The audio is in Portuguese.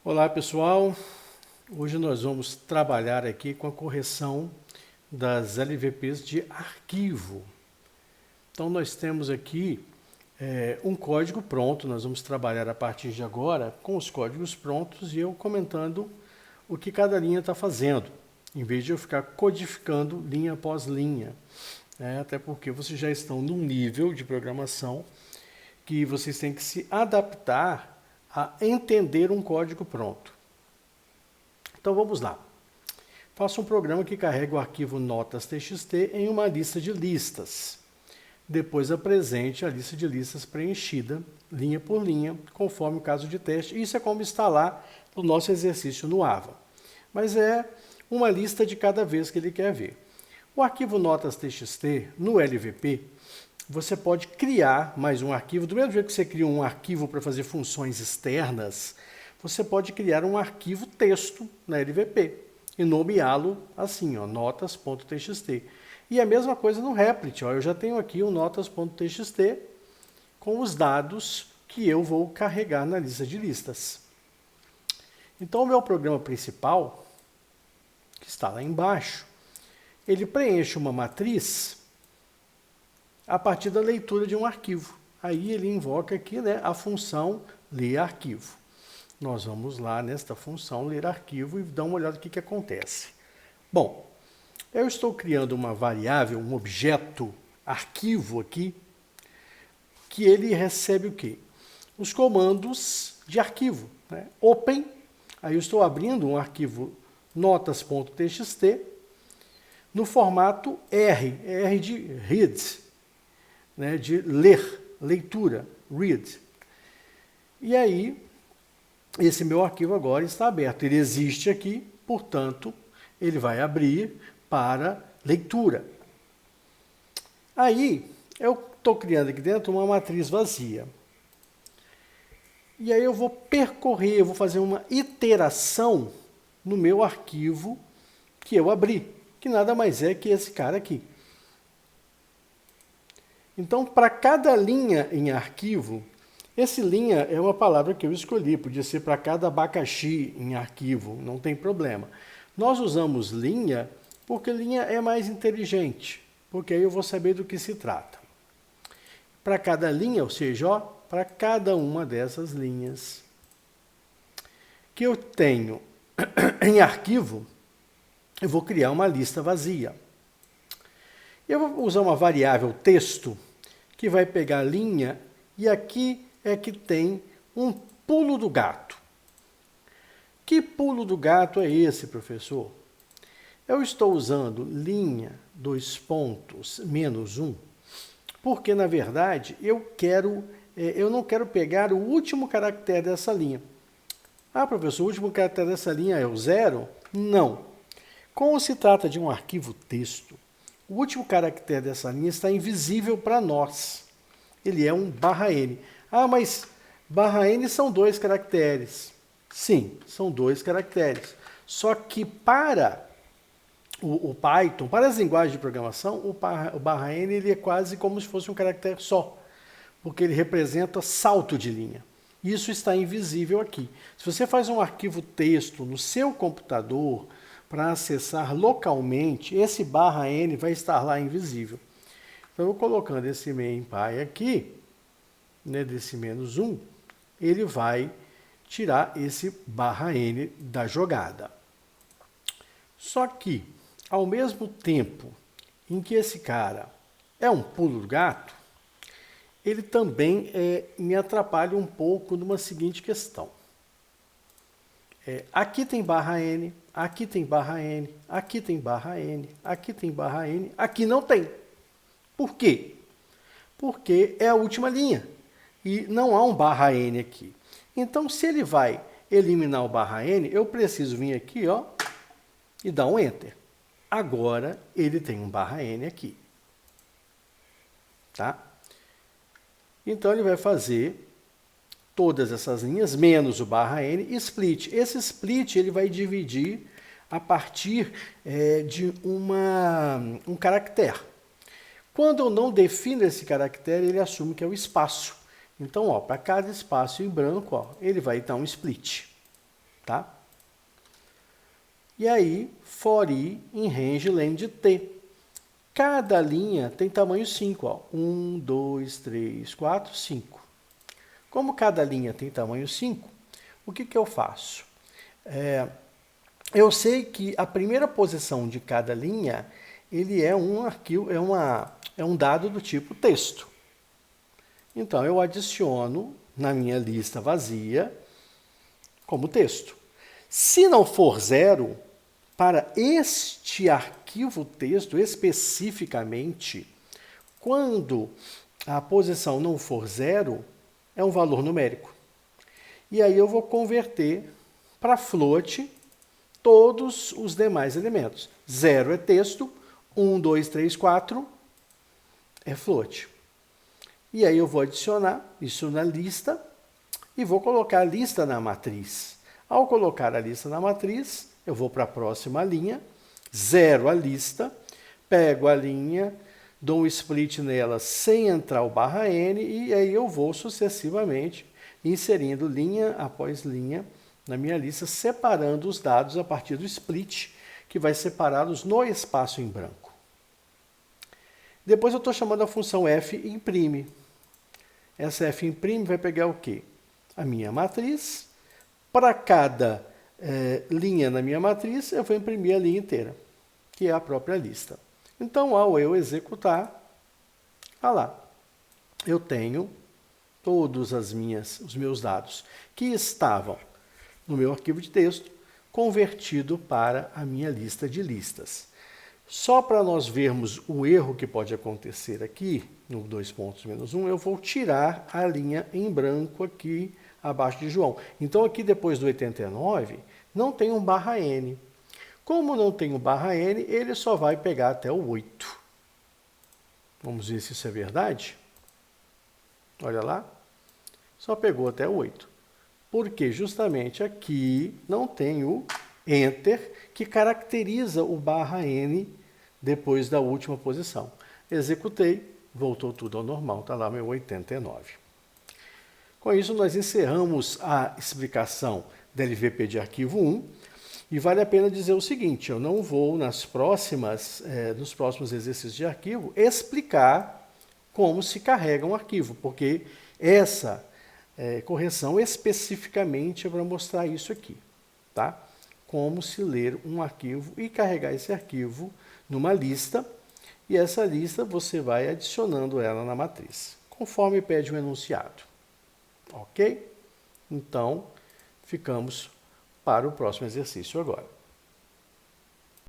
Olá pessoal, hoje nós vamos trabalhar aqui com a correção das LVPs de arquivo. Então nós temos aqui um código pronto, nós vamos trabalhar a partir de agora com os códigos prontos e eu comentando o que cada linha está fazendo, em vez de eu ficar codificando linha após linha. Até porque vocês já estão num nível de programação que vocês têm que se adaptar a entender um código pronto. Então vamos lá. Faça um programa que carrega o arquivo notas.txt em uma lista de listas. Depois apresente a lista de listas preenchida, linha por linha, conforme o caso de teste. Isso é como está lá no nosso exercício no AVA. Mas é uma lista de cada vez que ele quer ver. O arquivo notas.txt no LVP, você pode criar mais um arquivo, do mesmo jeito que você cria um arquivo para fazer funções externas, você pode criar um arquivo texto na LVP e nomeá-lo assim, notas.txt. E a mesma coisa no Replit, eu já tenho aqui um notas.txt com os dados que eu vou carregar na lista de listas. Então o meu programa principal, que está lá embaixo, ele preenche uma matriz a partir da leitura de um arquivo. Aí ele invoca aqui a função ler arquivo. Nós vamos lá nesta função ler arquivo e dar uma olhada no que acontece. Bom, eu estou criando uma variável, um objeto arquivo aqui, que ele recebe o quê? Os comandos de arquivo. Open, aí eu estou abrindo um arquivo notas.txt no formato R de read, de ler, leitura, read. E aí, esse meu arquivo agora está aberto. Ele existe aqui, portanto, ele vai abrir para leitura. Aí, eu estou criando aqui dentro uma matriz vazia. E aí eu vou percorrer, eu vou fazer uma iteração no meu arquivo que eu abri, que nada mais é que esse cara aqui. Então, para cada linha em arquivo, esse linha é uma palavra que eu escolhi, podia ser para cada abacaxi em arquivo, não tem problema. Nós usamos linha porque linha é mais inteligente, porque aí eu vou saber do que se trata. Para cada linha, ou seja, para cada uma dessas linhas que eu tenho em arquivo, eu vou criar uma lista vazia. Eu vou usar uma variável texto, que vai pegar a linha, e aqui é que tem um pulo do gato. Que pulo do gato é esse, professor? Eu estou usando linha, -1, porque, na verdade, eu não quero pegar o último caractere dessa linha. Ah, professor, o último caractere dessa linha é o 0? Não. Como se trata de um arquivo texto, o último caractere dessa linha está invisível para nós. Ele é um /n. Ah, mas /n são 2 caracteres. Sim, são 2 caracteres. Só que para o Python, para as linguagens de programação, o /n ele é quase como se fosse um caractere só, porque ele representa salto de linha. Isso está invisível aqui. Se você faz um arquivo texto no seu computador, para acessar localmente, esse /n vai estar lá invisível. Então, eu colocando esse main.py aqui, desse -1, ele vai tirar esse /n da jogada. Só que, ao mesmo tempo em que esse cara é um pulo do gato, ele também me atrapalha um pouco numa seguinte questão. Aqui tem /n, aqui tem /n, aqui tem /n, aqui tem /n, aqui não tem. Por quê? Porque é a última linha e não há um /n aqui. Então, se ele vai eliminar o /n, eu preciso vir aqui e dar um Enter. Agora, ele tem um /n aqui. Tá? Então, ele vai fazer todas essas linhas, menos o /n, e split. Esse split ele vai dividir a partir de um caractere. Quando eu não defino esse caractere, ele assume que é o espaço. Então, para cada espaço em branco, ele vai dar um split. tá? E aí, for i em range len de t. Cada linha tem tamanho 5, ó. 1, 2, 3, 4, 5. Como cada linha tem tamanho 5, o que eu faço? Eu sei que a primeira posição de cada linha, ele é um arquivo, é um dado do tipo texto. Então, eu adiciono na minha lista vazia como texto. Se não for 0, para este arquivo texto especificamente, quando a posição não for 0, é um valor numérico. E aí eu vou converter para float todos os demais elementos. 0 é texto, 1, 2, 3, 4 é float. E aí eu vou adicionar isso na lista e vou colocar a lista na matriz. Ao colocar a lista na matriz, eu vou para a próxima linha, zero a lista, pego a linha, dou um split nela sem entrar o barra N e aí eu vou sucessivamente inserindo linha após linha na minha lista, separando os dados a partir do split, que vai separá-los no espaço em branco. Depois eu estou chamando a função f'imprime. Essa f'imprime vai pegar o quê? A minha matriz. Para cada linha na minha matriz, eu vou imprimir a linha inteira, que é a própria lista. Então, ao eu executar, olha lá, eu tenho todos os meus dados que estavam no meu arquivo de texto, convertido para a minha lista de listas. Só para nós vermos o erro que pode acontecer aqui, no 2.-1, eu vou tirar a linha em branco aqui abaixo de João. Então, aqui depois do 89, não tem um barra N. Como não tem um barra N, ele só vai pegar até o 8. Vamos ver se isso é verdade? Olha lá. Só pegou até o 8. Porque justamente aqui não tem o Enter, que caracteriza o barra N depois da última posição. Executei, voltou tudo ao normal, está lá meu 89. Com isso, nós encerramos a explicação da LVP de arquivo 1, e vale a pena dizer o seguinte, eu não vou nos próximos exercícios de arquivo explicar como se carrega um arquivo, porque essa correção especificamente é para mostrar isso aqui, tá? Como se ler um arquivo e carregar esse arquivo numa lista, e essa lista você vai adicionando ela na matriz, conforme pede o enunciado. Ok? Então, ficamos para o próximo exercício agora.